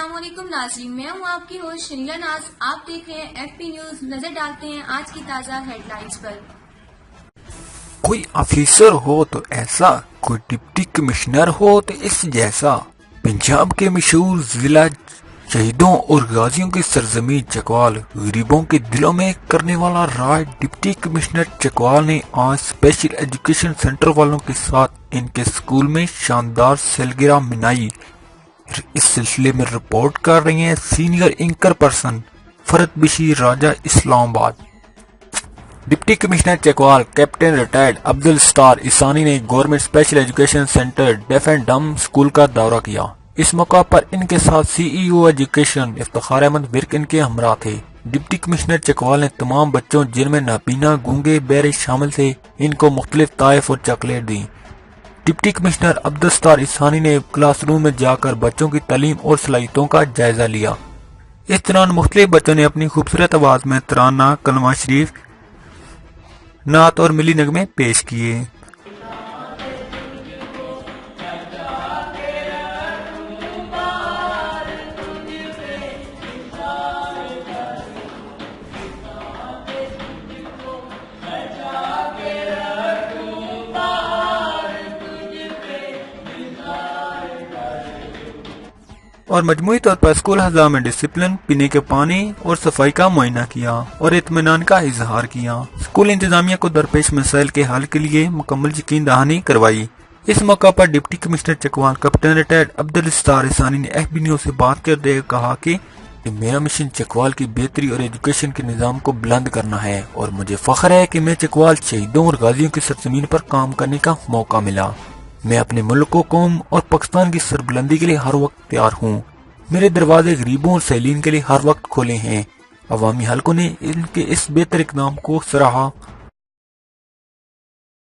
अस्सलाम वालेकुम नाज़रीन, मैं हूँ आपकी होस्ट शनीला नाज। आप देख रहे हैं FP न्यूज। नजर डालते हैं आज की ताज़ा हेडलाइंस पर। कोई ऑफिसर हो तो ऐसा, कोई डिप्टी कमिश्नर हो तो इस जैसा। पंजाब के मशहूर जिला शहीदों और गाजियों की सरजमीन चकवाल गरीबों के दिलों में करने वाला राज डिप्टी कमिश्नर चकवाल ने आज स्पेशल एजुकेशन सेंटर वालों के साथ इनके स्कूल में शानदार सालगिरह मनाई। इस सिलसिले में रिपोर्ट कर रही हैं senior anchor person Farad Bashir Raja Islamabad. Deputy commissioner Chakwal captain retired Abdul Sattar Isani ने government special education centre deaf and dumb school का दौरा किया। इस मौका पर इनके साथ CEO एजुकेशन इफ्तिखार अहमद विर्क इनके हमरा थे। डिप्टी कमिश्नर चकवाल ने तमाम बच्चों जिनमें नाबीना गूंगे बहरे शामिल थे इनको मुख्तलिफ ताइफ और चॉकलेट दी। डिप्टी कमिश्नर अब्दुल स्टार इसानी ने क्लासरूम में जाकर बच्चों की तालीम और सलाहियतों का जायजा लिया। इस दौरान मुख्तलिफ बच्चों ने अपनी खूबसूरत आवाज में तराना, कलमा शरीफ, नात और मिली नगमे पेश किए। और मजमूई तौर पर स्कूल हज़ा में डिसिप्लिन, पीने के पानी और सफाई का मुआयना किया और इत्मीनान का इजहार किया। स्कूल इंतजामिया को दरपेश मसाइल के हल के लिए मुकम्मल यकीन दहानी करवाई। इस मौका पर deputy commissioner Chakwal captain retired Abdul Sattar Isani ने FB न्यूज से बात करते हुए कहा कि मेरा मिशन चकवाल की बेहतरी और एजुकेशन के निज़ाम को बुलंद करना है और मुझे फख्र है कि मैं चकवाल शहीदों और गाजियों की सरजमीन पर काम करने का मौका मिला। मैं अपने मुल्क, कौम और पाकिस्तान की सरबुलंदी के लिए हर वक्त तैयार हूँ। मेरे दरवाजे गरीबों और सैलीन के लिए हर वक्त खोले हैं। अवामी हलकों ने इनके इस बेहतर इक़दाम को सराहा